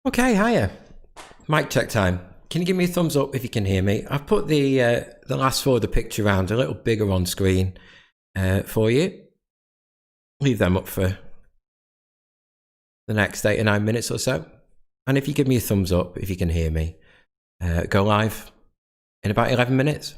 Okay, hiya. Mic check time. Can you give me a thumbs up if you can hear me? I've put the last four of the picture round a little bigger on screen for you. Leave them up for the next 8 or 9 minutes or so. And if you give me a thumbs up if you can hear me, go live in about 11 minutes.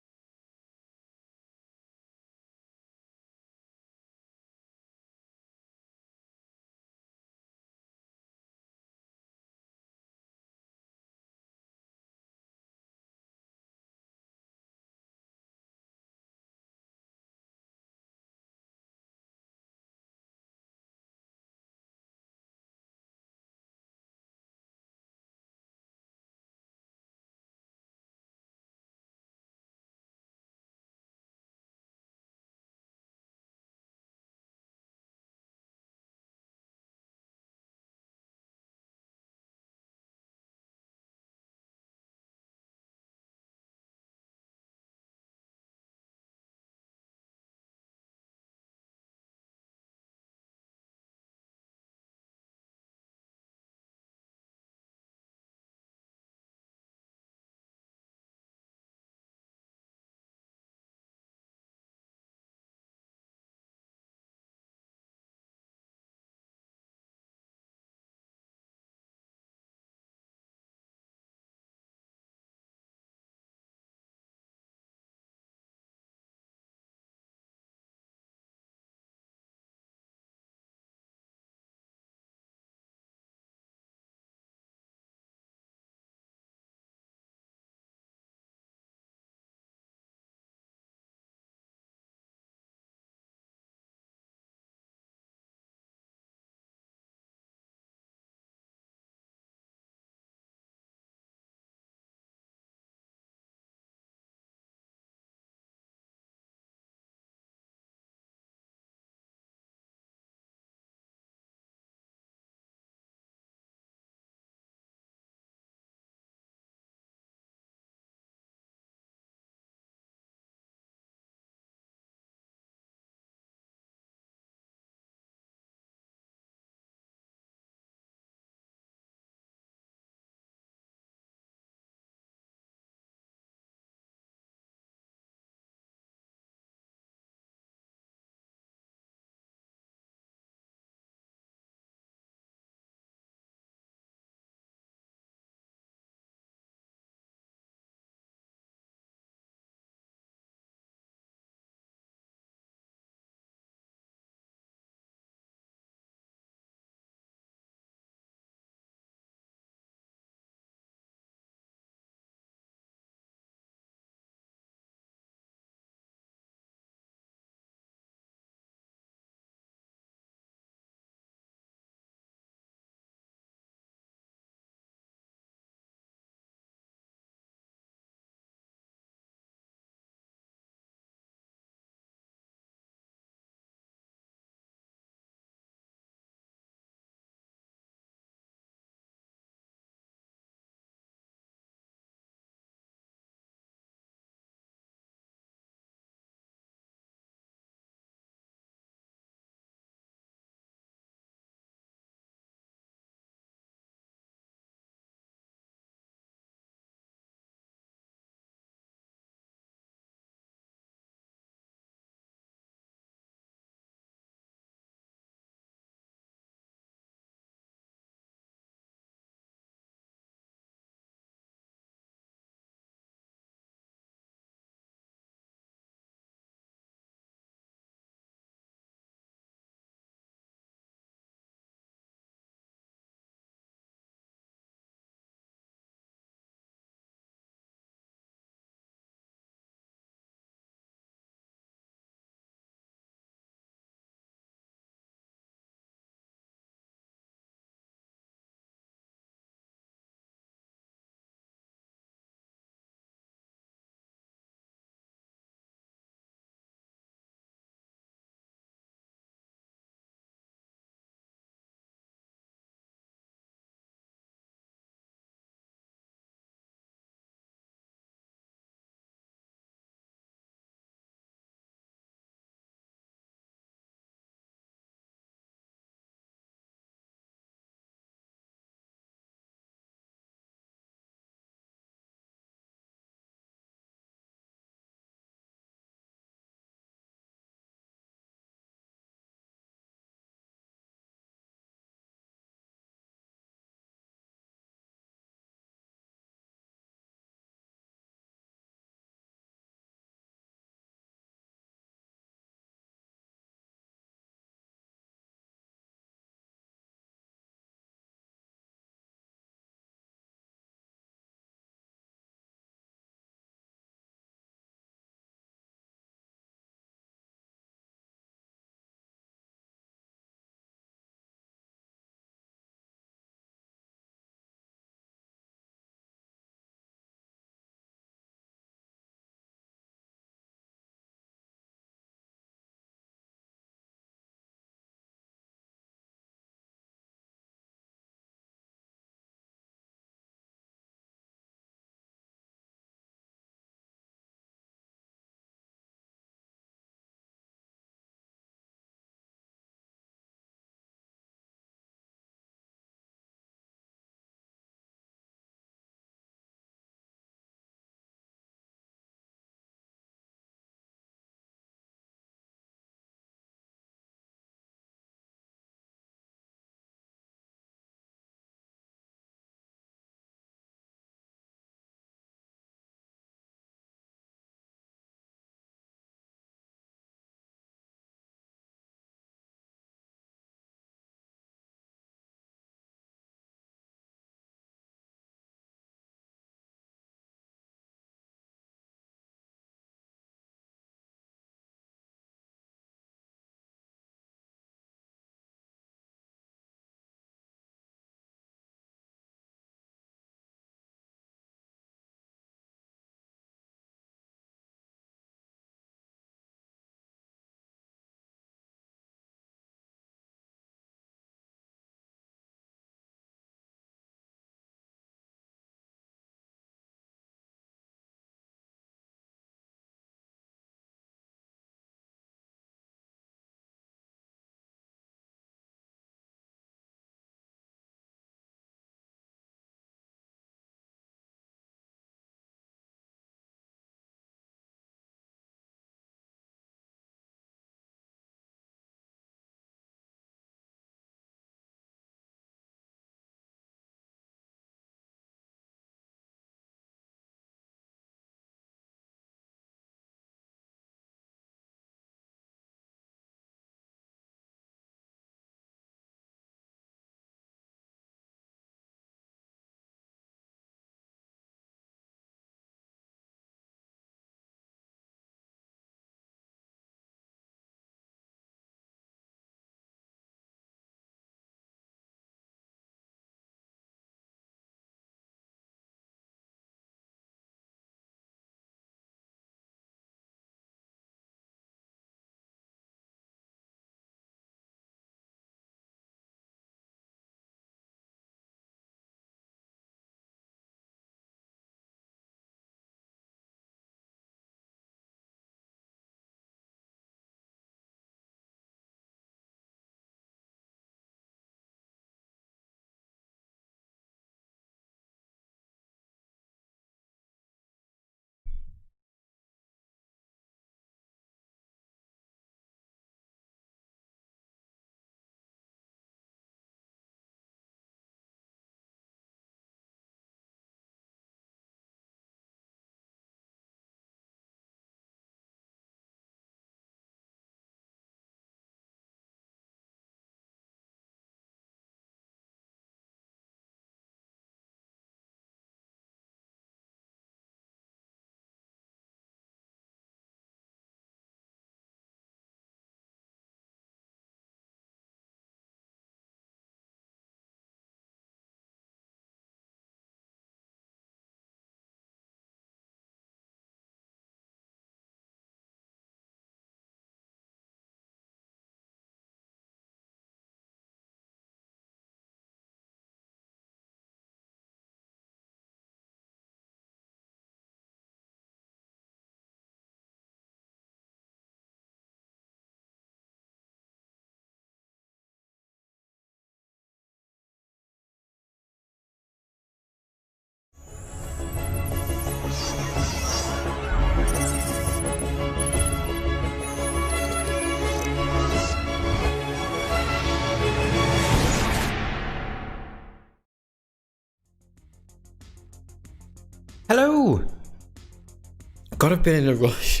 God, I've been in a rush.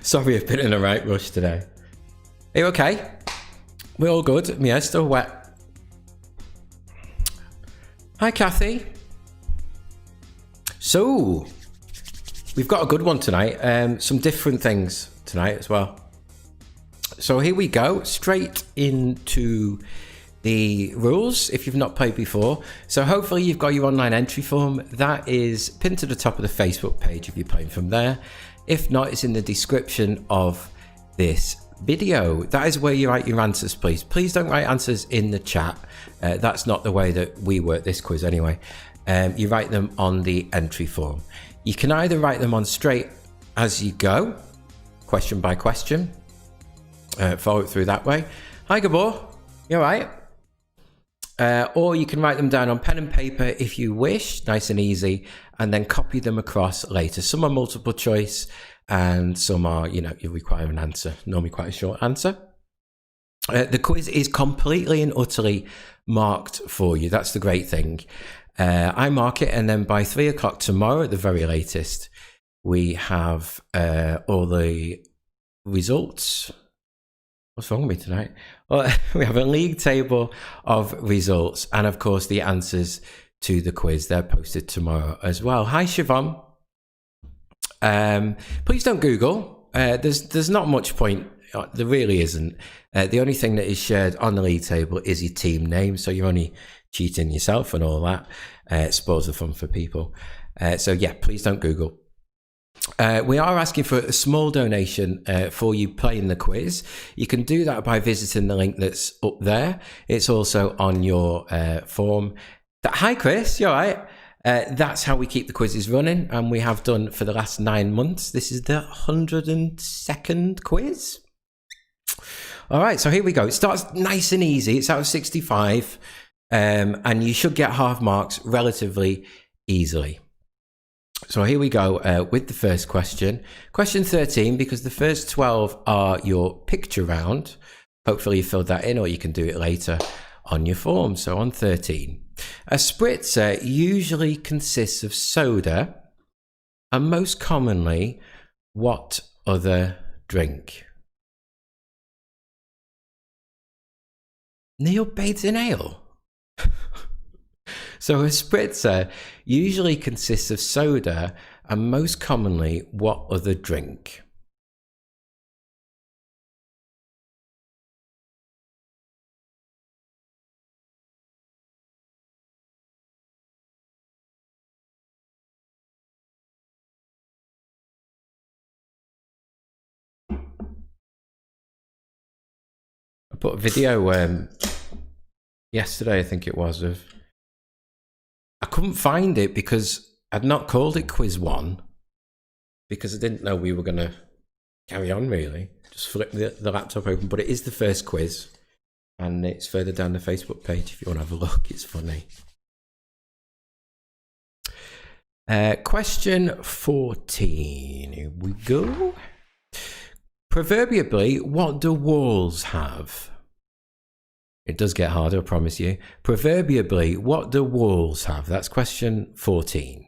Sorry, I've been in a right rush today. Are you okay? We're all good. My hair's still wet. Hi, Kathy. So, we've got a good one tonight. Some different things tonight as well. So here we go, straight into the rules if you've not played before. So hopefully you've got your online entry form. That is pinned to the top of the Facebook page if you're playing from there. If not, it's in the description of this video. That is where you write your answers, please. Please don't write answers in the chat. That's not the way that we work this quiz anyway. You write them on the entry form. You can either write them on straight as you go, question by question, follow it through that way. Hi, Gabor. You all right? Or you can write them down on pen and paper if you wish, nice and easy, and then copy them across later. Some are multiple choice and some are, you require an answer, normally quite a short answer. The quiz is completely and utterly marked for you. That's the great thing. I mark it, and then by 3 o'clock tomorrow at the very latest, we have all the results. What's wrong with me tonight? Well, we have a league table of results and, of course, the answers to the quiz. They're posted tomorrow as well. Hi, Siobhan. Please don't Google. There's not much point. There really isn't. The only thing that is shared on the league table is your team name, so you're only cheating yourself and all that. It spoils the fun for people. So, yeah, please don't Google. We are asking for a small donation for you playing the quiz. You can do that by visiting the link that's up there. It's also on your form. Hi, Chris. You all right? That's how we keep the quizzes running, and we have done for the last 9 months. This is the 102nd quiz. All right, so here we go. It starts nice and easy. It's out of 65, and you should get half marks relatively easily. So here we go with the first question. Question 13, because the first 12 are your picture round. Hopefully you filled that in, or you can do it later on your form. So on 13. A spritzer usually consists of soda, and most commonly, what other drink? Neil Bates in ale. So a spritzer usually consists of soda, and most commonly, what other drink? I put a video yesterday, I think it was, of... I couldn't find it because I'd not called it Quiz 1 because I didn't know we were going to carry on, really. Just flip the laptop open, but it is the first quiz, and it's further down the Facebook page if you want to have a look. It's funny. Question 14. Here we go. Proverbially, what do walls have? It does get harder, I promise you. Proverbially, what do walls have? That's question 14.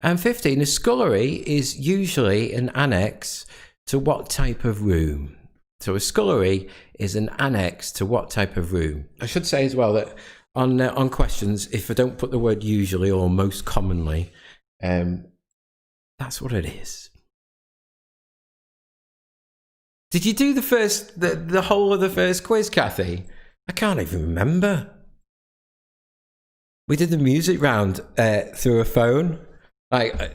And 15, a scullery is usually an annex to what type of room? So a scullery is an annex to what type of room? I should say as well that on questions, if I don't put the word usually or most commonly, that's what it is. Did you do the whole of the first quiz, Kathy? I can't even remember. We did the music round through a phone. I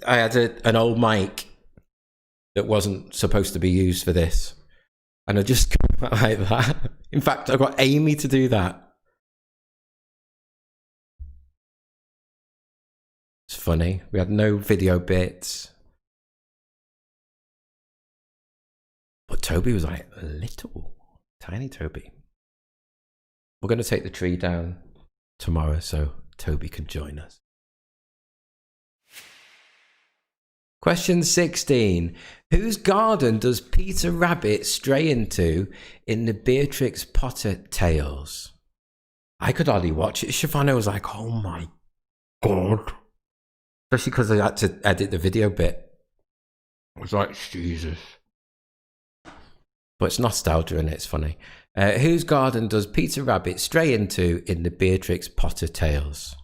had an old mic that wasn't supposed to be used for this. And I just got like that. In fact, I got Amy to do that. It's funny. We had no video bits. But Toby was like little, tiny Toby. We're going to take the tree down tomorrow so Toby can join us. Question 16. Whose garden does Peter Rabbit stray into in the Beatrix Potter tales? I could hardly watch it. Siobhan was like, oh my God. Especially because I had to edit the video bit. I was like, Jesus. But it's nostalgia and it's funny. Whose garden does Peter Rabbit stray into in the Beatrix Potter tales?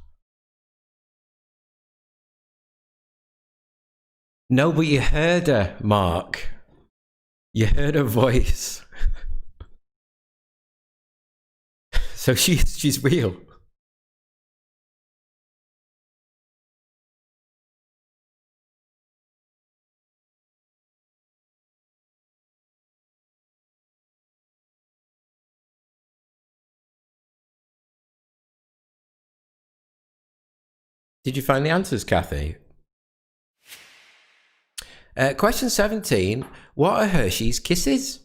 No, but you heard her, Mark. You heard her voice. So she's real. Did you find the answers, Kathy? Question 17. What are Hershey's Kisses?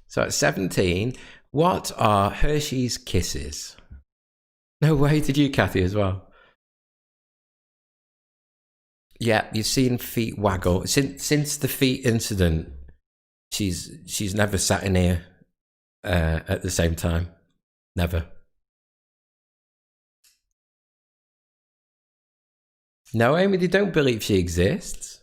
So at 17, what are Hershey's Kisses? No way, did you, Kathy, as well? Yeah, you've seen feet waggle. Since the feet incident, she's never sat in here at the same time. Never. No, Amy, they don't believe she exists.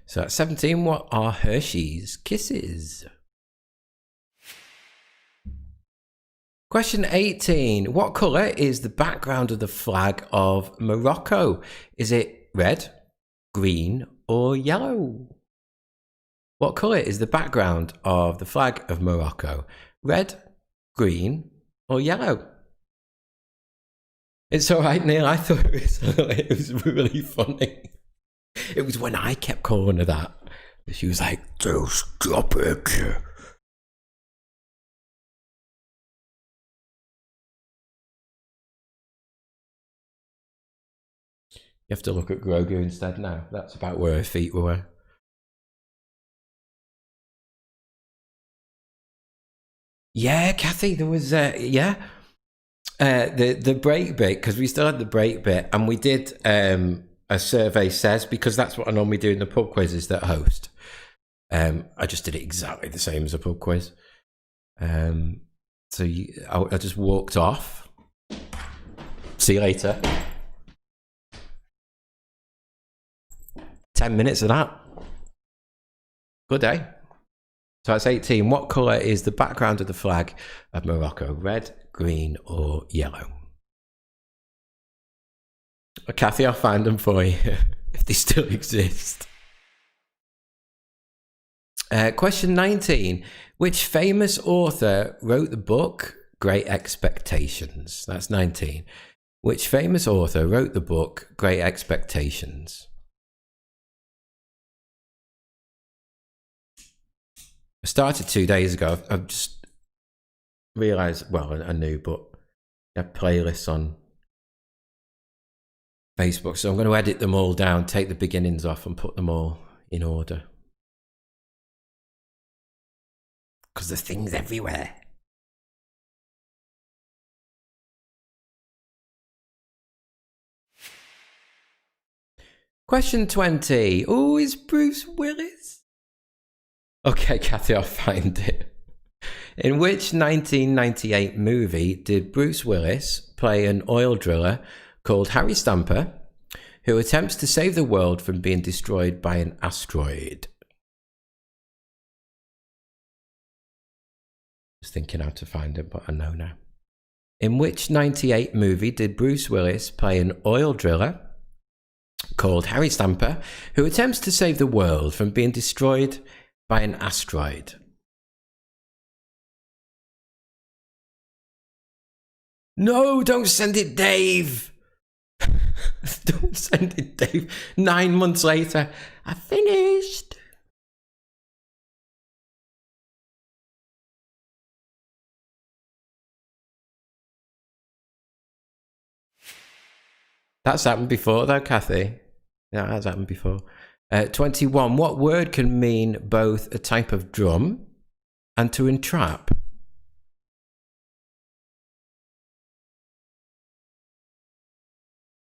So at 17, what are Hershey's Kisses? Question 18. What colour is the background of the flag of Morocco? Is it red, green, or yellow? What colour is the background of the flag of Morocco? Red, green, or yellow? It's all right, Neil. I thought it was really funny. It was when I kept calling her that. She was like, "Just stop it." You have to look at Grogu instead now. That's about where her feet were. Yeah, Kathy, there was the break bit, because we still had the break bit, and we did a survey says, because that's what I normally do in the pub quizzes that I host. I just did it exactly the same as a pub quiz. So I just walked off. See you later. 10 minutes of that. Good day. So that's 18. What colour is the background of the flag of Morocco? Red, green, or yellow? Kathy, I'll find them for you if they still exist. Question 19. Which famous author wrote the book Great Expectations? That's 19. Which famous author wrote the book Great Expectations? I started 2 days ago. I've just realised, well, I knew, but I have playlists on Facebook, so I'm going to edit them all down, take the beginnings off, and put them all in order. Because there's things everywhere. Question 20. Oh, is Bruce Willis? Okay, Kathy, I'll find it. In which 1998 movie did Bruce Willis play an oil driller called Harry Stamper, who attempts to save the world from being destroyed by an asteroid? Just thinking how to find it, but I know now. In which 98 movie did Bruce Willis play an oil driller called Harry Stamper, who attempts to save the world from being destroyed by an asteroid? No, don't send it, Dave. Don't send it, Dave. 9 months later, I finished. That's happened before, though, Kathy. Yeah, that's happened before. 21. What word can mean both a type of drum and to entrap?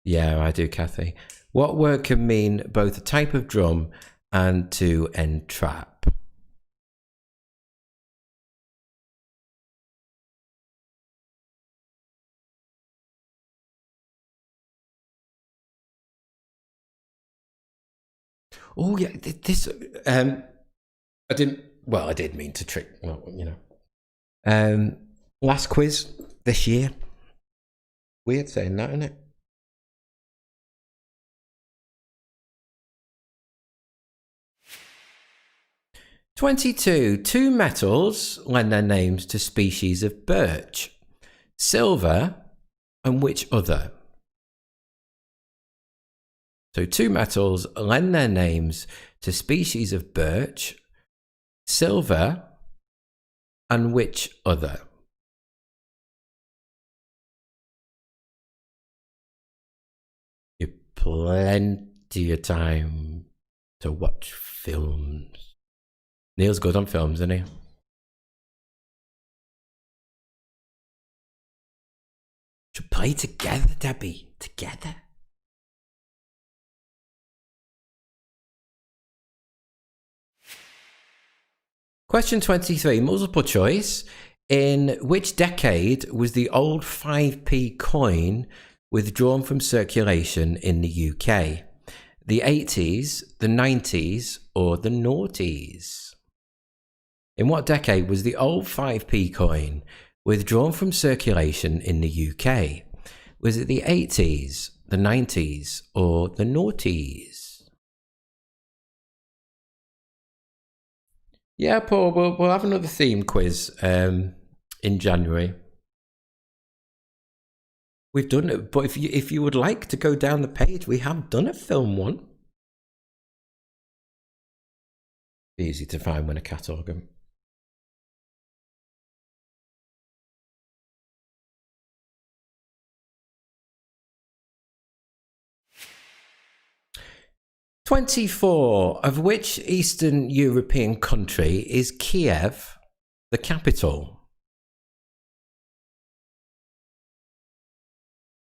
Yeah, I do, Kathy. What word can mean both a type of drum and to entrap? Oh yeah, this. I didn't. Well, I did mean to trick. Well, you know. Last quiz this year. Weird saying that, isn't it? Two metals lend their names to species of birch. Silver and which other? So 2 metals lend their names to species of birch. Silver and which other? You've plenty of time to watch films. Neil's good on films, isn't he? Should play together, Debbie. Together. Question 23, multiple choice. In which decade was the old 5p coin withdrawn from circulation in the UK? The 80s, the 90s, or the noughties? In what decade was the old 5p coin withdrawn from circulation in the UK? Was it the 80s, the 90s, or the noughties? Yeah, Paul, we'll have another theme quiz in January. We've done it, but if you would like to go down the page, we have done a film one. Easy to find when a catalogue them. "24. Of which Eastern European country is Kiev the capital?"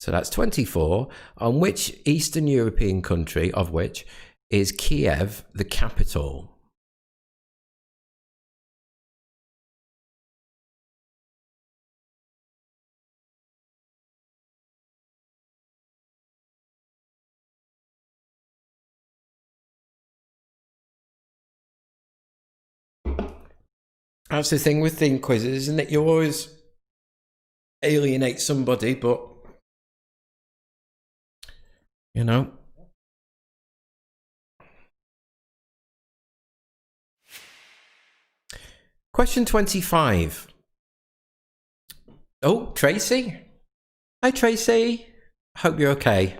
So that's 24. On which Eastern European country, of which, is Kiev the capital? That's the thing with theme quizzes, isn't it? You always alienate somebody, but you know. Question 25. Oh, Tracy. Hi, Tracy. Hope you're okay.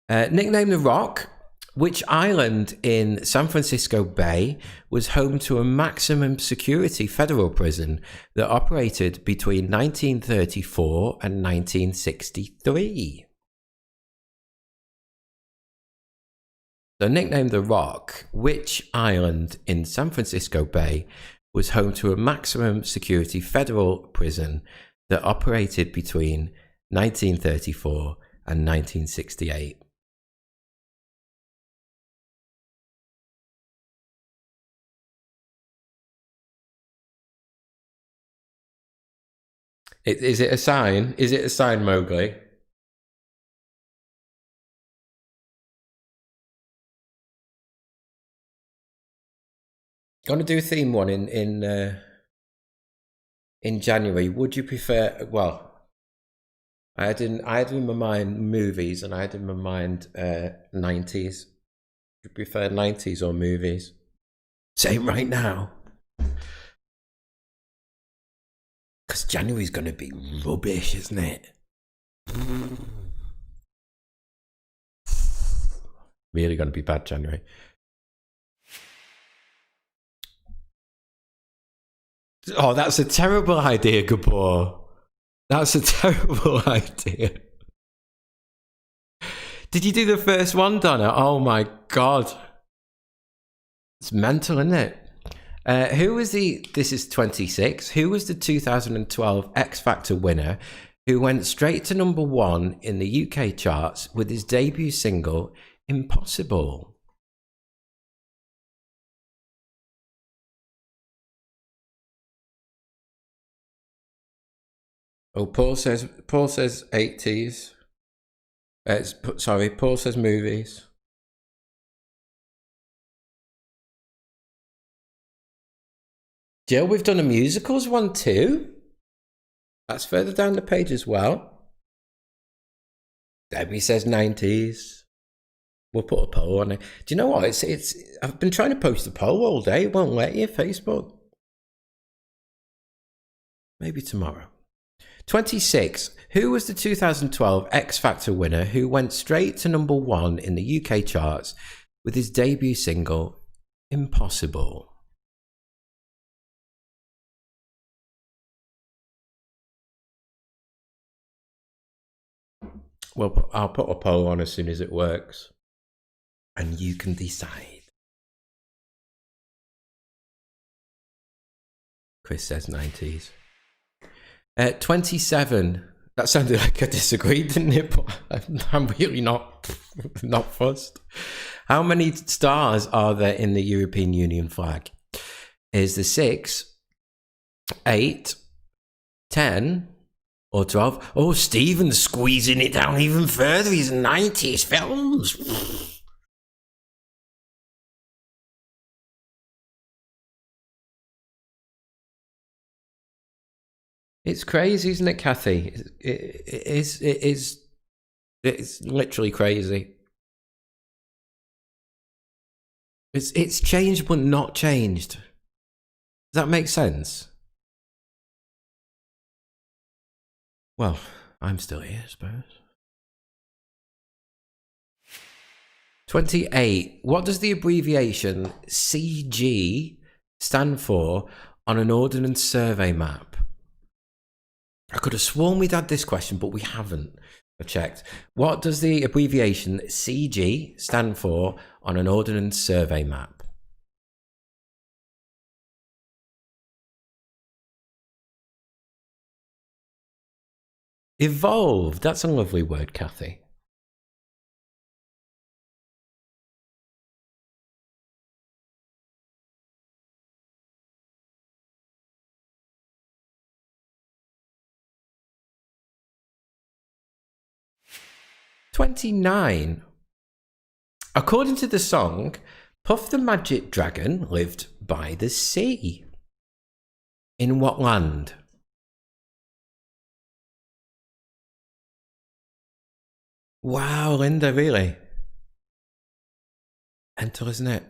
Nickname the Rock. Which island in San Francisco Bay was home to a maximum security federal prison that operated between 1934 and 1963? So, nickname the Rock. Which island in San Francisco Bay was home to a maximum security federal prison that operated between 1934 and 1968? Is it a sign? Is it a sign, Mowgli? Gonna do a theme one in January. Would you prefer? Well, I had in my mind movies, and I had in my mind 90s. Do you prefer 90s or movies? Same right now. Because January's going to be rubbish, isn't it? Really going to be bad, January. Oh, that's a terrible idea, Gabor. That's a terrible idea. Did you do the first one, Donna? Oh my God. It's mental, isn't it? Who was this is 26, who was the 2012 X Factor winner who went straight to #1 in the UK charts with his debut single, Impossible? Oh, Paul says 80s. Sorry, Paul says movies. Jill, we've done a musicals one too. That's further down the page as well. Debbie says 90s. We'll put a poll on it. Do you know what? It's. I've been trying to post a poll all day. It won't let you, Facebook. Maybe tomorrow. 26. Who was the 2012 X Factor winner who went straight to #1 in the UK charts with his debut single, Impossible? Well, I'll put a poll on as soon as it works. And you can decide. Chris says 90s. 27. That sounded like I disagreed, didn't it? But I'm really not fussed. How many stars are there in the European Union flag? Is there 6, 8, 10, or 12? Oh, Stephen's squeezing it down even further. He's 90s films. It's crazy, isn't it, Kathy? It's literally crazy. It's changed but not changed. Does that make sense? Well, I'm still here, I suppose. 28. What does the abbreviation CG stand for on an Ordnance Survey map? I could have sworn we'd had this question, but we haven't. I checked. What does the abbreviation CG stand for on an Ordnance Survey map? Evolved. That's a lovely word, Kathy. '29. According to the song, Puff the Magic Dragon lived by the sea. In what land? Wow, Linda, really? Mental, isn't it?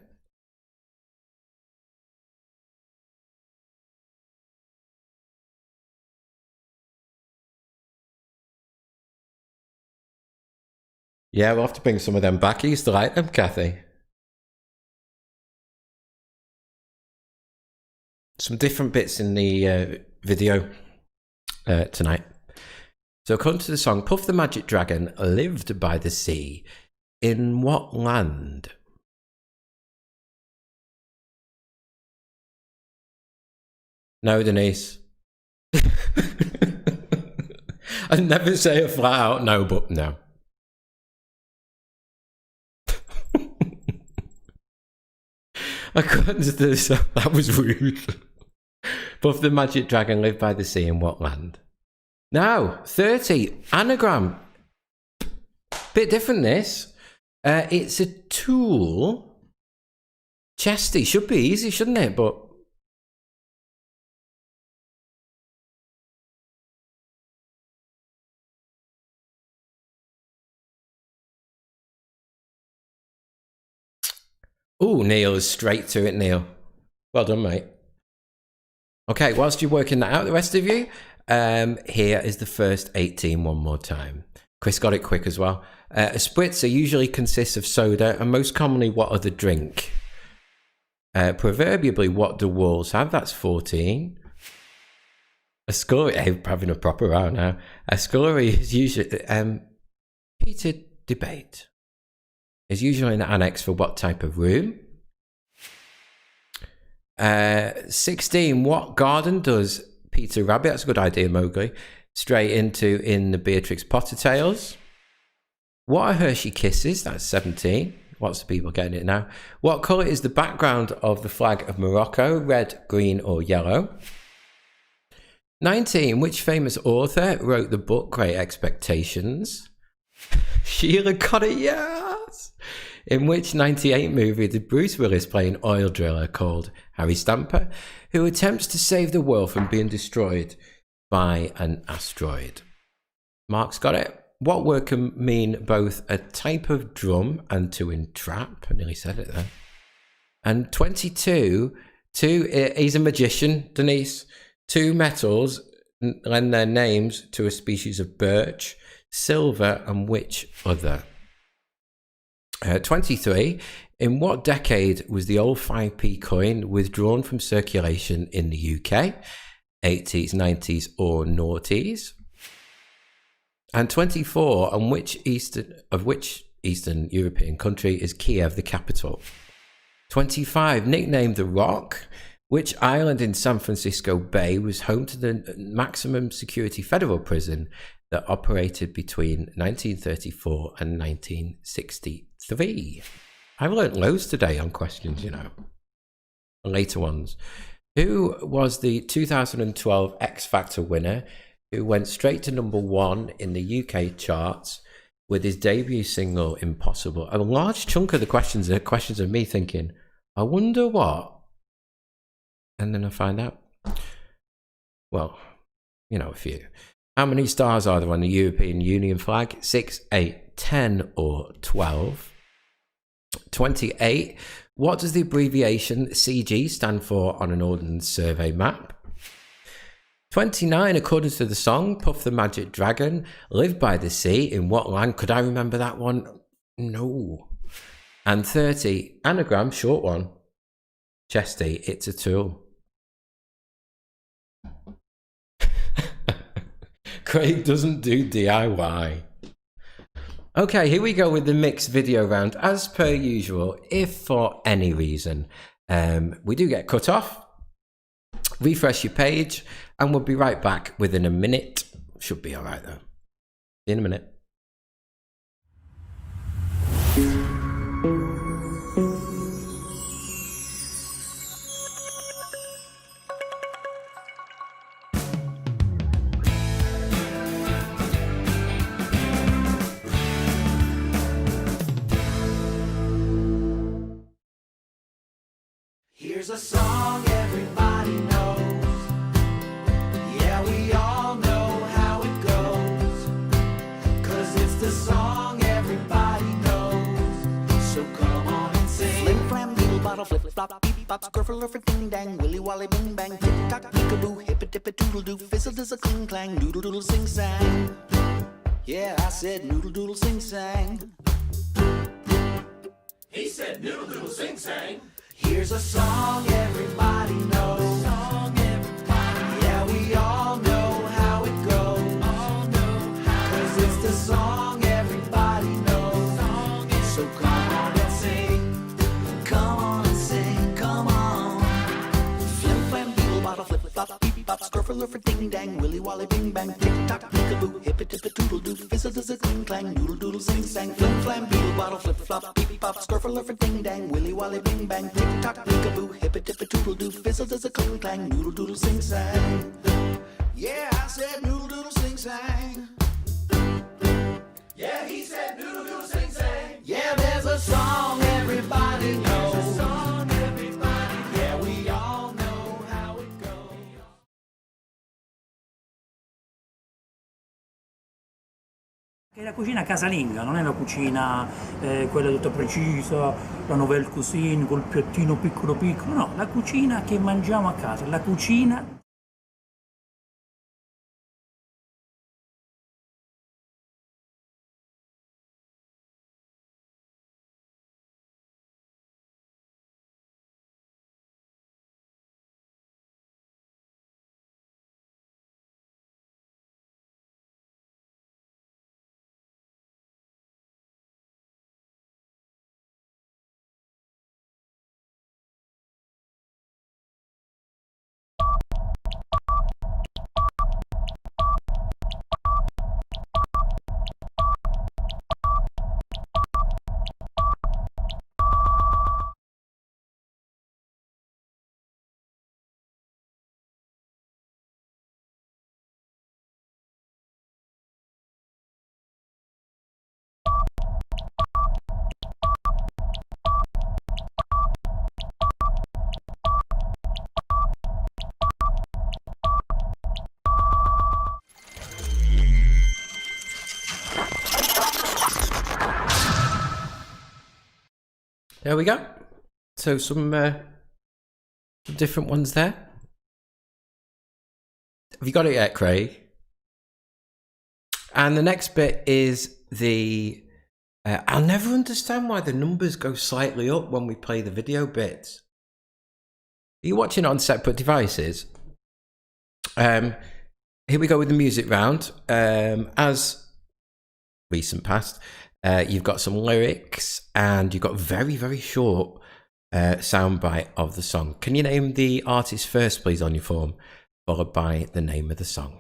Yeah, we'll have to bring some of them back. I used to like them, Kathy. Some different bits in the video tonight. So according to the song, Puff the Magic Dragon lived by the sea. In what land? No, Denise. I'd never say a flat out no, but no. According to the song, that was rude. Puff the Magic Dragon lived by the sea in what land? Now, 30. Anagram. Bit different, this. It's a tool. Chesty. Should be easy, shouldn't it? But oh, Neil is straight to it, Neil. Well done, mate. Okay, whilst you're working that out, the rest of you, here is the first 18 one more time. Chris got it quick as well. A spritzer usually consists of soda and most commonly what other drink? Proverbially, what do wolves have? That's 14. A scullery, hey, having a proper round now. A scullery is usually heated debate. is usually an annex for what type of room? 16, what garden does Peter Rabbit, that's a good idea, Mowgli, stray into in the Beatrix Potter Tales? What are Hershey Kisses? That's 17. Lots of people getting it now. What colour is the background of the flag of Morocco? Red, green, or yellow? 19. Which famous author wrote the book Great Expectations? Sheila got it, yes! In which 98 movie did Bruce Willis play an oil driller called Harry Stamper, who attempts to save the world from being destroyed by an asteroid? Mark's got it. What word can mean both a type of drum and to entrap? I nearly said it there. And 22, he's a magician, Denise. 2 metals lend their names to a species of birch, silver, and which other? 23, in what decade was the old 5p coin withdrawn from circulation in the UK? 80s, 90s, or noughties? And 24, on which Eastern European country is Kiev the capital? 25, nicknamed The Rock, which island in San Francisco Bay was home to the maximum security federal prison that operated between 1934 and 1963? I've learnt loads today on questions, you know, later ones. Who was the 2012 X Factor winner who went straight to #1 in the UK charts with his debut single Impossible? A large chunk of the questions are questions of me thinking, I wonder what? And then I find out. Well, you know, a few. How many stars are there on the European Union flag? 6, 8, 10, or 12? 28. What does the abbreviation CG stand for on an Ordnance Survey map? 29. According to the song Puff the Magic Dragon, live by the sea in what land? Could I remember that one? No. And 30. Anagram, short one. Chesty, it's a tool. Craig doesn't do DIY. Okay, here we go with the mixed video round. As per usual, if for any reason we do get cut off, refresh your page and we'll be right back within a minute. Should be all right though. See you in a minute. Here's a song everybody knows. Yeah, we all know how it goes. 'Cause it's the song everybody knows. So come on and sing. Flim flam doodle bottle flip flop beep bop skirfle for ding dang willy wally bing bang tick tock peekaboo hip it dip it doodle doo fizzle does a cling clang doodle doodle sing sang. Yeah, I said noodle doodle sing sang. He said noodle doodle sing sang. Here's a song everybody knows. Yeah, we all know how it goes. 'Cause it's the song everybody knows. So come on and sing. Come on and sing, come on. Flim flam doodle bottle flip flop beep bop skirfle for ding dang willy wally bing bang tick tock peekaboo hip it dip it doodle doo fizzle does a cling clang noodle doodle sing sang. Flim flam doodle bottle flip flop beep bop skirfle for ding dang willy wally bing bang tick tock peekaboo hip it dip it doodle doo fizzle does a cling clang noodle doodle sing sang. Yeah, I said noodle doodle sing sang. Yeah, he said noodle doodle sing sang. Yeah, there's a song everybody knows. Yeah, we all know how it goes. È la cucina casalinga, non è la cucina quella tutta precisa, la nouvelle cuisine col piattino piccolo piccolo, no, la cucina che mangiamo a casa, la cucina There we go. So some different ones there. Have you got it yet, Craig? And the next bit is the... I'll never understand why the numbers go slightly up when we play the video bits. Are you watching on separate devices? Here we go with the music round. As recent past, you've got some lyrics and you've got very, very short soundbite of the song. Can you name the artist first, please, on your form, followed by the name of the song?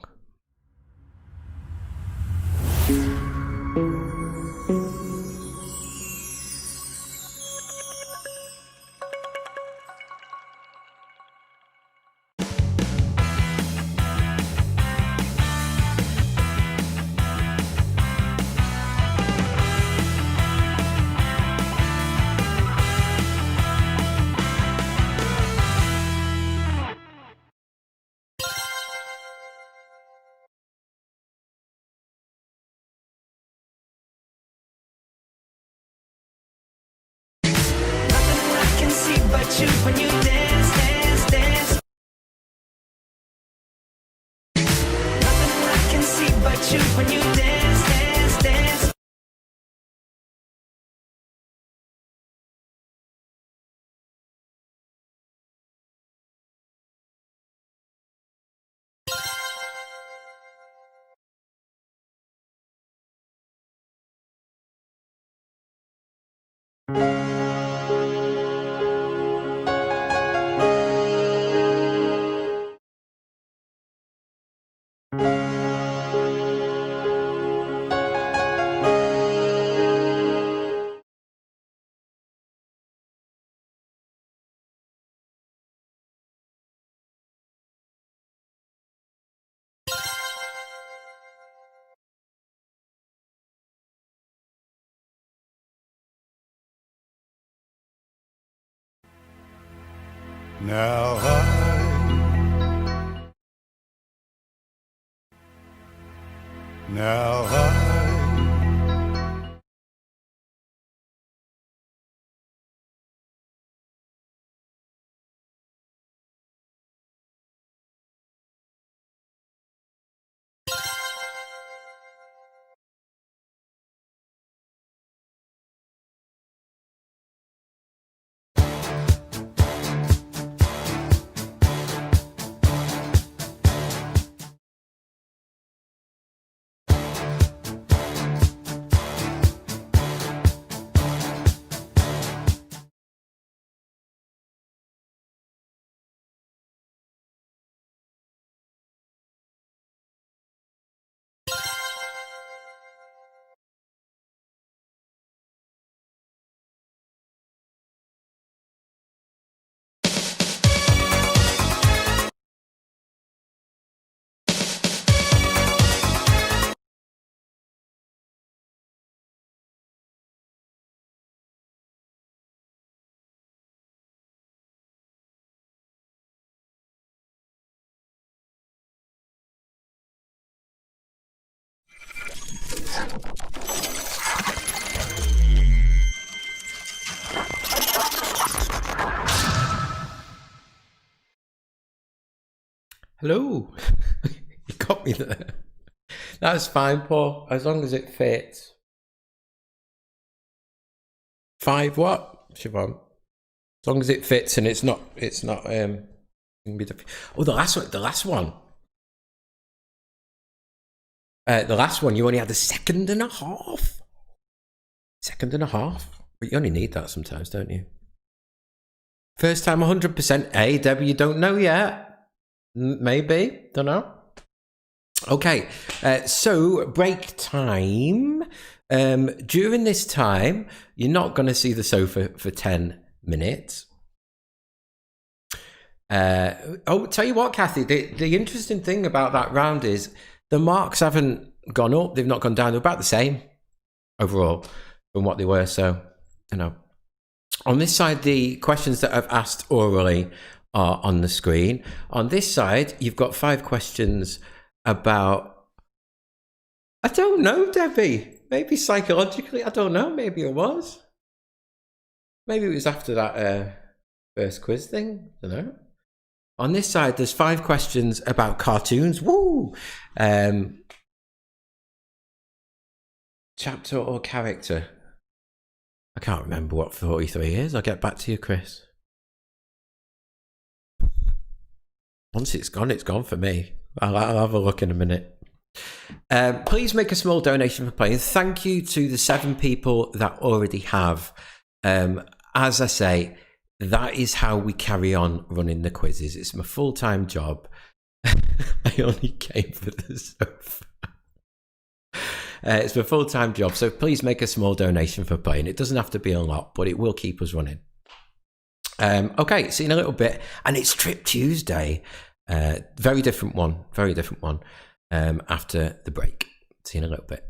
But you when you dance, dance, dance. Nothing I can see but you when you dance, dance, dance. Now I Hello. You got me there. That's fine, Paul, as long as it fits. 5 what, Siobhan? As long as it fits and it's not oh, the last one. The last one, you only had a second and a half. But you only need that sometimes, don't you? First time 100%. Hey, Debbie, you don't know yet. Maybe, don't know. Okay, so break time. During this time, you're not going to see the sofa for 10 minutes. Tell you what, Kathy, the interesting thing about that round is the marks haven't gone up, they've not gone down, they're about the same overall from what they were. So, you know, on this side, the questions that I've asked orally are on the screen. On this side, you've got 5 questions about, I don't know, Debbie, maybe psychologically, I don't know, maybe it was. Maybe it was after that first quiz thing. I don't know. On this side, there's 5 questions about cartoons. Woo! Chapter or character? I can't remember what 43 is. I'll get back to you, Chris. Once it's gone for me. I'll have a look in a minute. Please make a small donation for playing. Thank you to the 7 people that already have. As I say, that is how we carry on running the quizzes. It's my full-time job. I only came for the sofa. It's my full-time job, so please make a small donation for playing. It doesn't have to be a lot, but it will keep us running. Okay, see you in a little bit. And it's Trip Tuesday. Very different one. After the break. See you in a little bit.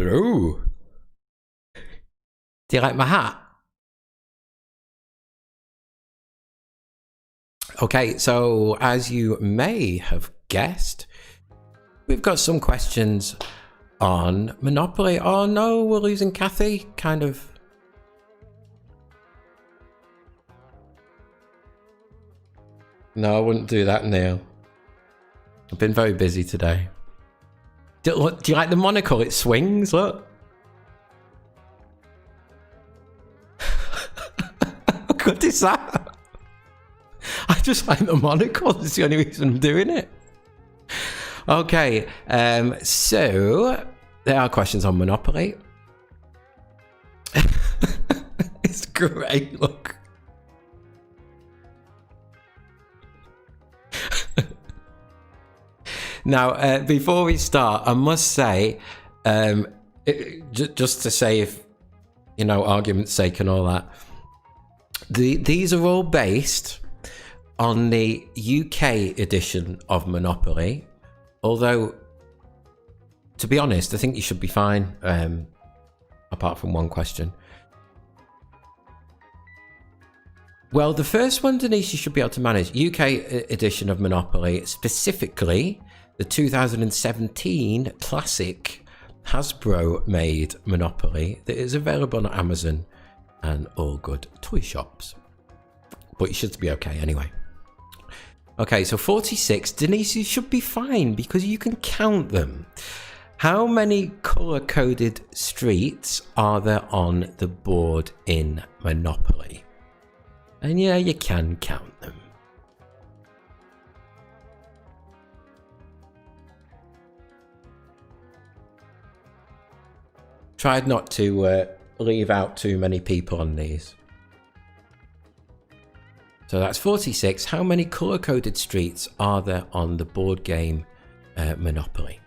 Hello. Do you like my hat? Okay, so as you may have guessed, we've got some questions on Monopoly. Oh no, we're losing Kathy. Kind of. No, I wouldn't do that, Neil. I've been very busy today. Do you like the monocle? It swings, look. How good is that? I just like the monocle. It's the only reason I'm doing it. Okay, so there are questions on Monopoly. It's great, look. Now, before we start, I must say, just to save, argument's sake and all that, these are all based on the UK edition of Monopoly. Although, to be honest, I think you should be fine, apart from one question. Well, the first one, Denise, you should be able to manage. UK edition of Monopoly, specifically the 2017 classic Hasbro-made Monopoly that is available on Amazon and all good toy shops. But you should be okay anyway. Okay, so 46. Denise, you should be fine because you can count them. How many colour-coded streets are there on the board in Monopoly? And yeah, you can count them. Tried not to leave out too many people on these. So that's 46. How many colour-coded streets are there on the board game Monopoly?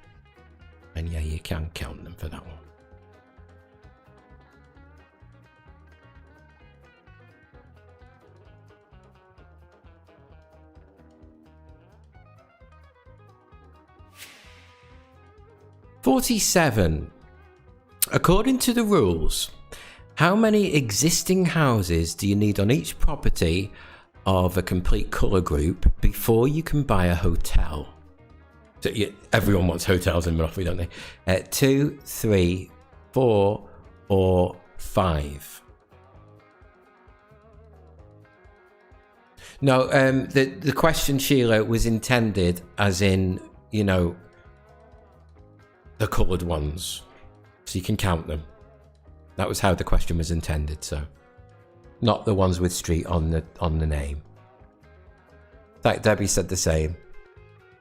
And yeah, you can count them for that one. "47. According to the rules, how many existing houses do you need on each property of a complete colour group before you can buy a hotel?" So everyone wants hotels in Monopoly, don't they? 2, 3, 4, or 5. No, the question, Sheila, was intended as in, the coloured ones. So you can count them. That was how the question was intended, so. Not the ones with street on the name. Like Debbie said the same.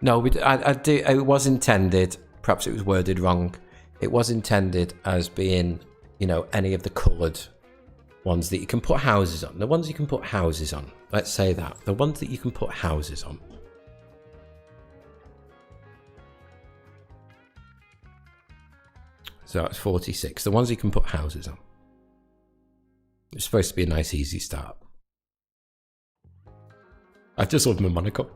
No, it was intended, perhaps it was worded wrong. It was intended as being, any of the coloured ones that you can put houses on. The ones you can put houses on. Let's say that. The ones that you can put houses on. So that's 46. The ones you can put houses on. It's supposed to be a nice, easy start. I just love my monocle.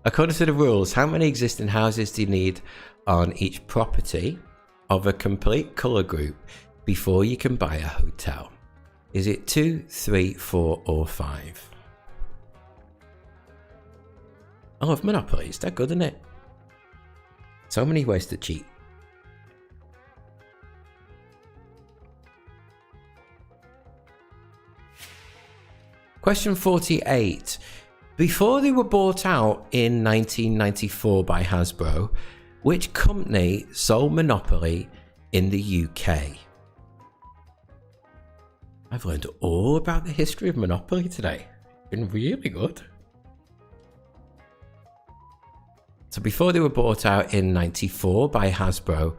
According to the rules, how many existing houses do you need on each property of a complete colour group before you can buy a hotel? Is it 2, 3, 4, or 5? I love Monopoly. It's that good, isn't it? So many ways to cheat. Question 48. Before they were bought out in 1994 by Hasbro, which company sold Monopoly in the UK? I've learned all about the history of Monopoly today. It's been really good. So before they were bought out in 94 by Hasbro,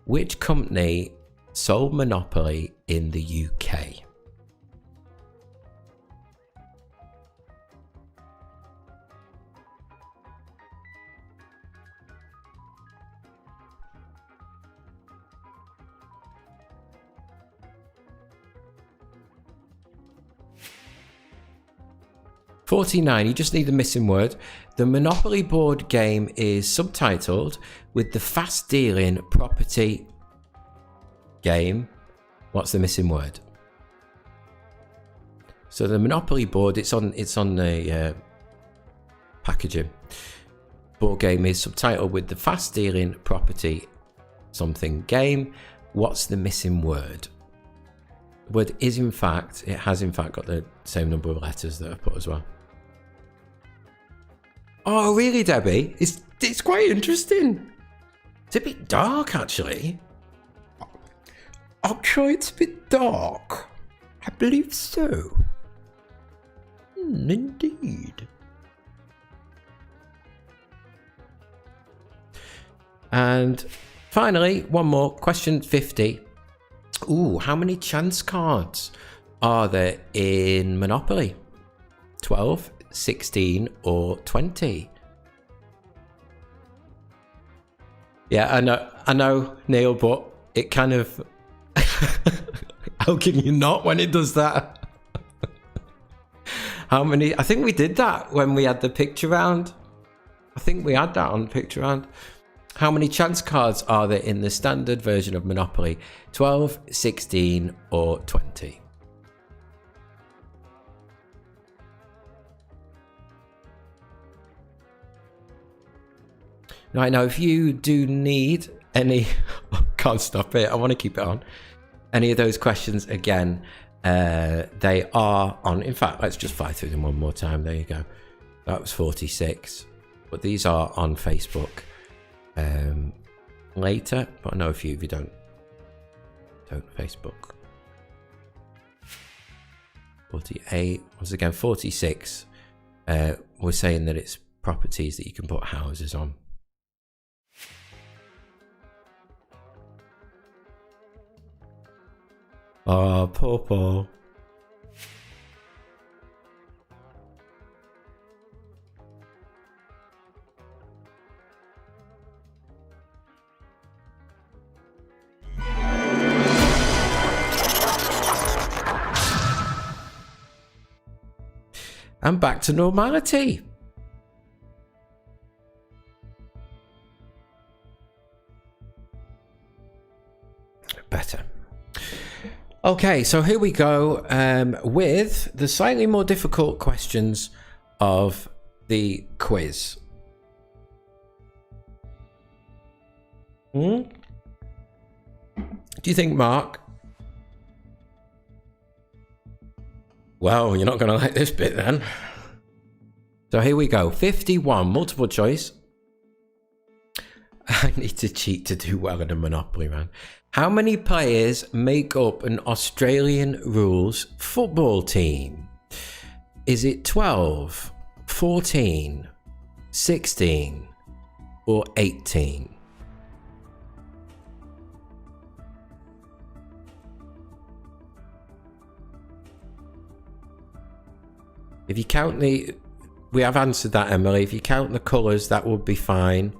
which company sold Monopoly in the UK? 49, you just need the missing word. The Monopoly board game is subtitled with the fast dealing property game. What's the missing word? So the Monopoly board, it's on the packaging. Board game is subtitled with the fast dealing property something game. What's the missing word? The word is it has in fact got the same number of letters that I've put as well. Oh, really, Debbie? It's quite interesting. It's a bit dark, actually. Actually, it's a bit dark. I believe so. Indeed. And finally, one more. Question 50. Ooh, how many chance cards are there in Monopoly? 12, 16 or 20? Yeah, I know, Neil, but it kind of... How can you not when it does that? How many? I think we did that when we had the picture round. I think we had that on the picture round. How many chance cards are there in the standard version of Monopoly? 12, 16 or 20? Right, now if you do need any... can't stop it, I want to keep it on. Any of those questions, again, they are on... In fact, let's just fly through them one more time. There you go. That was 46. But these are on Facebook later. But I know a few of you don't Facebook. 48. Once again, 46. We're saying that it's properties that you can put houses on. Oh, poor Paul. And back to normality. Better. Okay, so here we go with the slightly more difficult questions of the quiz. Do you think, Mark? Well, you're not going to like this bit then. So here we go. 51, multiple choice. I need to cheat to do well in a Monopoly, man. How many players make up an Australian rules football team? Is it 12, 14, 16 or 18? If you count we have answered that, Emily. If you count the colours, that would be fine.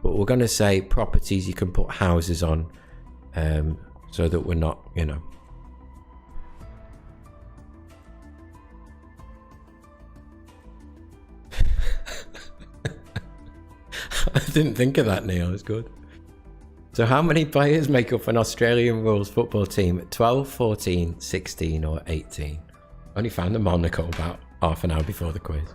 But we're going to say properties you can put houses on, so that we're not, you know. I didn't think of that, Neil. It's good. So how many players make up an Australian rules football team? 12, 14, 16 or 18? I only found the Monaco about half an hour before the quiz.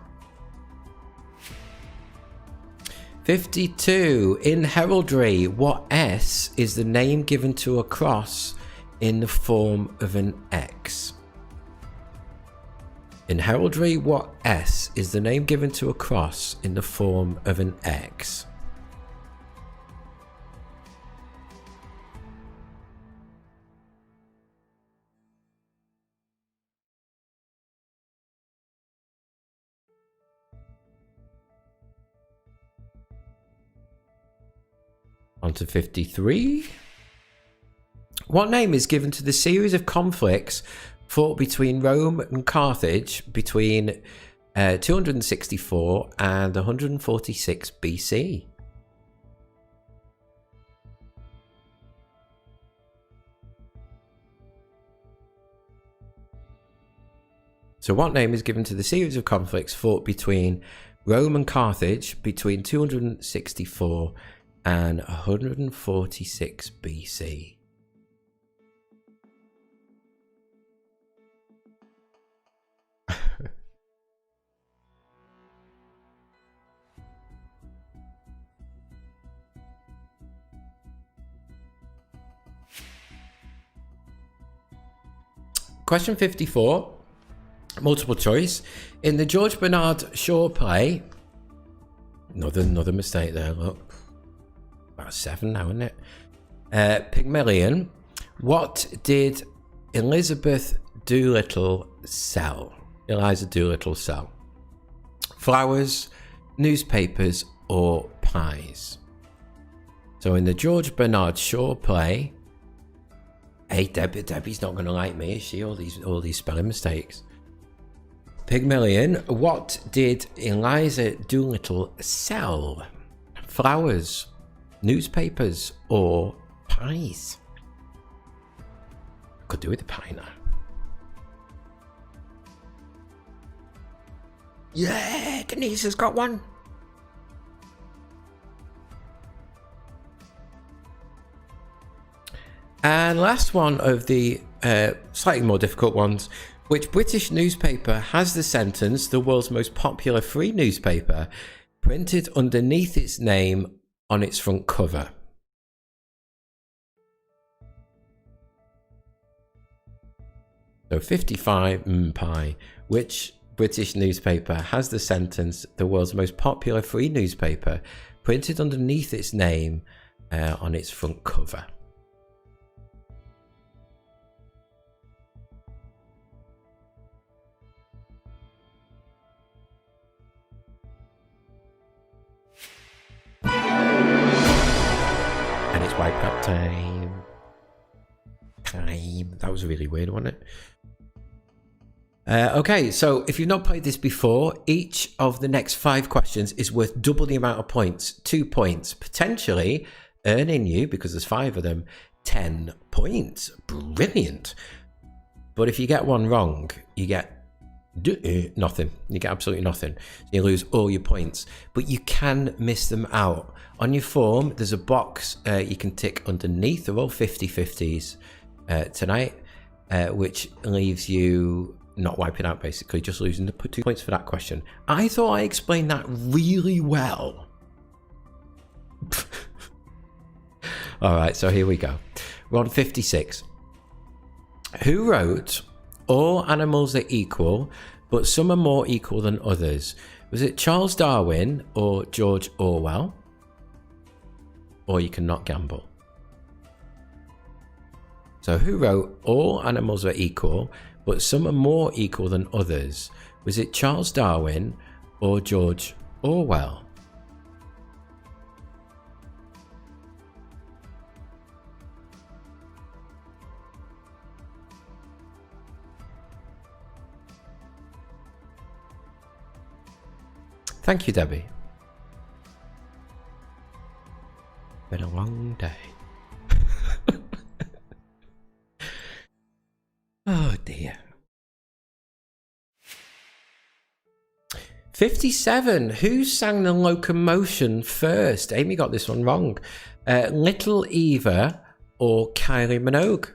52. In heraldry, what S is the name given to a cross in the form of an X? In heraldry, what S is the name given to a cross in the form of an X? On to 53. What name is given to the series of conflicts fought between Rome and Carthage between 264 and 146 BC? So what name is given to the series of conflicts fought between Rome and Carthage between 264 and 146 BC? Question 54, multiple choice. In the George Bernard Shaw play, another mistake there, look. About 7 now, isn't it? Pygmalion, what did Elizabeth Doolittle sell? Eliza Doolittle sell? Flowers, newspapers, or pies? So in the George Bernard Shaw play, hey, Debbie's not going to like me, is she? All these spelling mistakes. Pygmalion, what did Eliza Doolittle sell? Flowers, newspapers, or pies? Could do with the pie now. Yeah, Denise has got one. And last one of the slightly more difficult ones. Which British newspaper has the sentence, the world's most popular free newspaper, printed underneath its name on its front cover? So 55, pie. Which British newspaper has the sentence, the world's most popular free newspaper, printed underneath its name on its front cover? And it's wipeout time. That was a really weird, wasn't it? Okay, so if you've not played this before, each of the next 5 questions is worth double the amount of points, 2 points, potentially earning you, because there's 5 of them, 10 points. Brilliant. But if you get one wrong, you get nothing. You get absolutely nothing. You lose all your points, but you can miss them out. On your form, there's a box you can tick underneath. They're all 50-50s tonight, which leaves you not wiping out, basically, just losing the 2 points for that question. I thought I explained that really well. All right, so here we go. We're on 56. Who wrote All Animals Are Equal, but Some Are More Equal Than Others? Was it Charles Darwin or George Orwell? Or you cannot gamble. So who wrote All Animals Are Equal, but Some Are More Equal Than Others? Was it Charles Darwin or George Orwell? Thank you, Debbie. Been a long day. Oh dear. 57. Who sang the locomotion first? Amy got this one wrong. Little Eva or Kylie Minogue?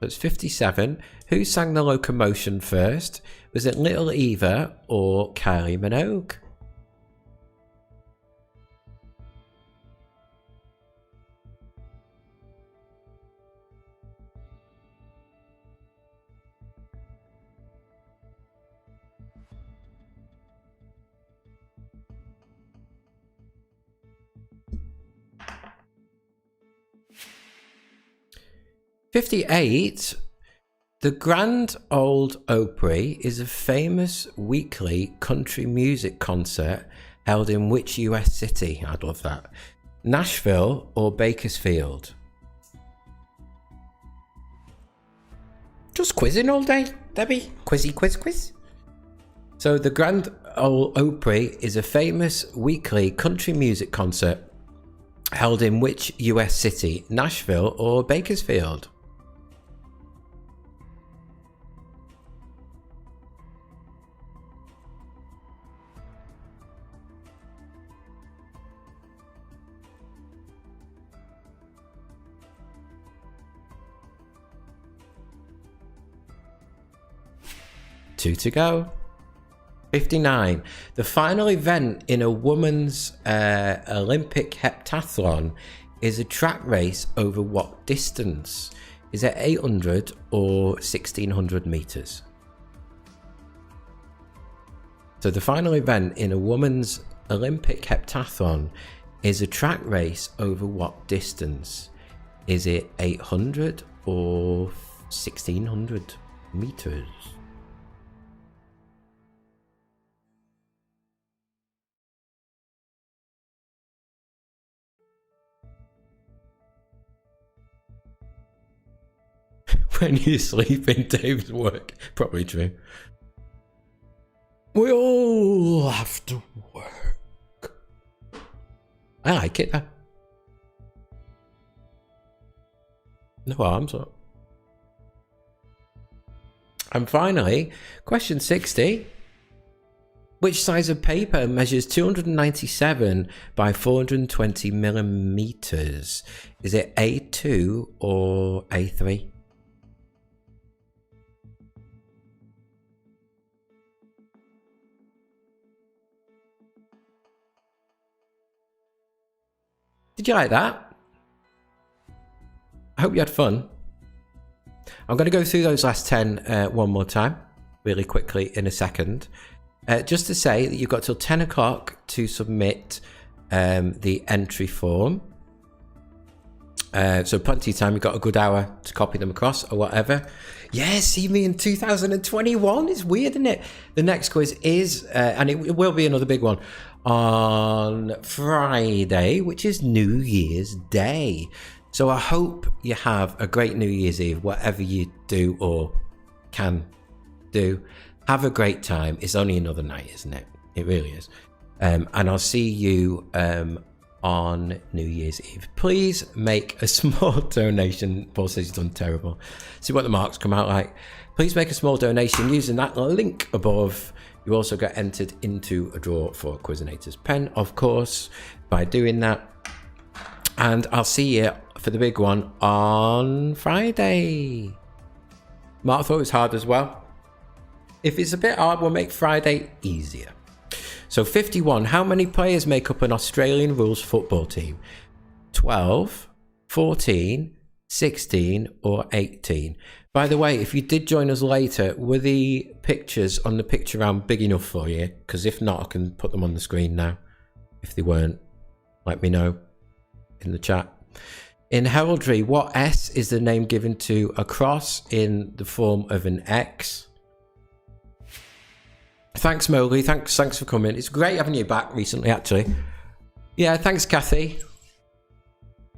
That's 57. Who sang the locomotion first? Was it Little Eva or Kylie Minogue? '58. The Grand Ole Opry is a famous weekly country music concert held in which US city? I'd love that. Nashville or Bakersfield? Just quizzing all day, Debbie. Quizzy quiz. So the Grand Ole Opry is a famous weekly country music concert held in which US city? Nashville or Bakersfield? 2 to go. 59. The final event in a woman's Olympic heptathlon is a track race over what distance? Is it 800 or 1600 meters? So the final event in a woman's Olympic heptathlon is a track race over what distance? Is it 800 or 1600 meters? When you sleep in Dave's work. Probably true. We all have to work. I like it. No arms up. And finally, question 60. Which size of paper measures 297 by 420 millimeters? Is it A2 or A3? Did you like that? I hope you had fun. I'm going to go through those last 10 one more time, really quickly in a second. Just to say that you've got till 10 o'clock to submit the entry form. So plenty of time, you've got a good hour to copy them across or whatever. Yeah, see me in 2021. It's weird, isn't it? The next quiz is, and it will be another big one, on Friday, which is New Year's Day. So I hope you have a great New Year's Eve, whatever you do or can do. Have a great time. It's only another night, isn't it? It really is. And I'll see you on New Year's Eve. Please make a small donation. Paul says he's done terrible. See what the marks come out like. Please make a small donation using that link above. You also get entered into a draw for a Quizinators pen, of course, by doing that. And I'll see you for the big one on Friday. Mark thought it was hard as well. If it's a bit hard, we'll make Friday easier. So 51. How many players make up an Australian rules football team? 12, 14, 16 or 18? By the way, if you did join us later, were the pictures on the picture round big enough for you? Because if not, I can put them on the screen now. If they weren't, let me know in the chat. In heraldry, what S is the name given to a cross in the form of an X? Thanks, Mowgli. Thanks for coming. It's great having you back recently, actually. Yeah, thanks, Kathy.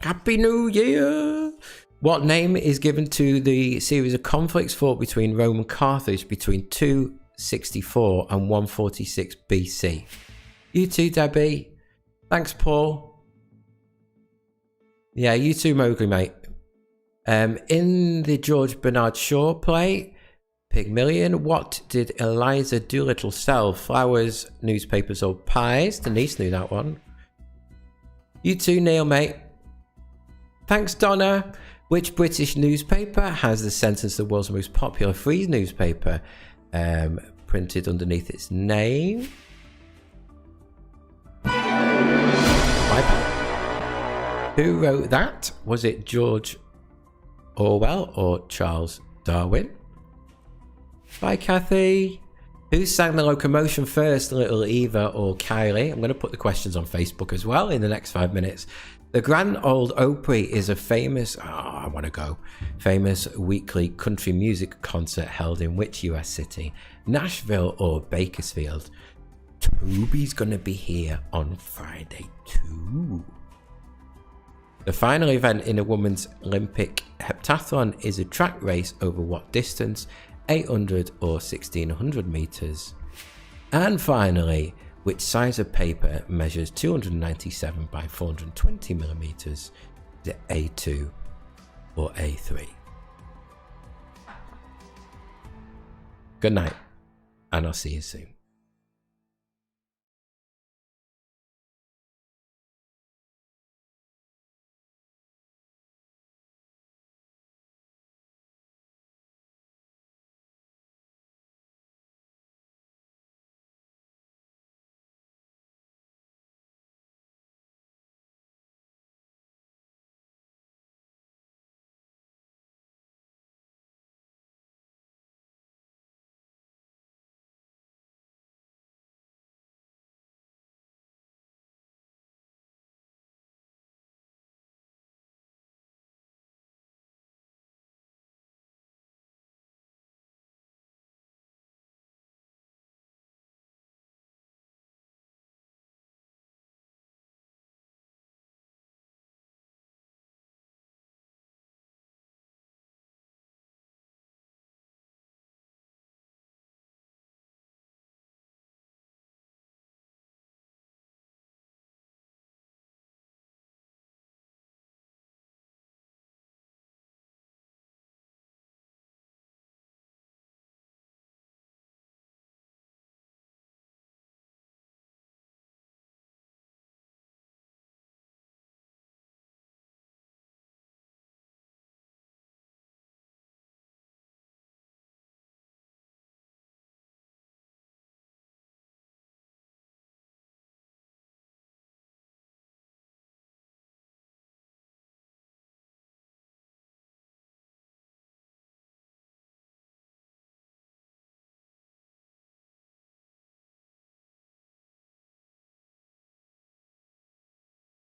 Happy New Year. What name is given to the series of conflicts fought between Rome and Carthage between 264 and 146 BC? You too, Debbie. Thanks, Paul. Yeah, you too, Mowgli, mate. In the George Bernard Shaw play, Pygmalion, what did Eliza Doolittle sell? Flowers, newspapers, or pies? Denise knew that one. You too, Neil, mate. Thanks, Donna. Which British newspaper has the sentence "the world's most popular free newspaper" printed underneath its name? Who wrote that? Was it George Orwell or Charles Darwin? Bye, Kathy. Who sang the locomotion first, Little Eva or Kylie? I'm going to put the questions on Facebook as well in the next 5 minutes. The Grand Ole Opry is a famous weekly country music concert held in which US city? Nashville or Bakersfield? Toby's going to be here on Friday too. The final event in a women's Olympic heptathlon is a track race over what distance? 800 or 1600 meters. And finally, which size of paper measures 297 by 420 millimeters? Is it A2 or A3? Good night, and I'll see you soon.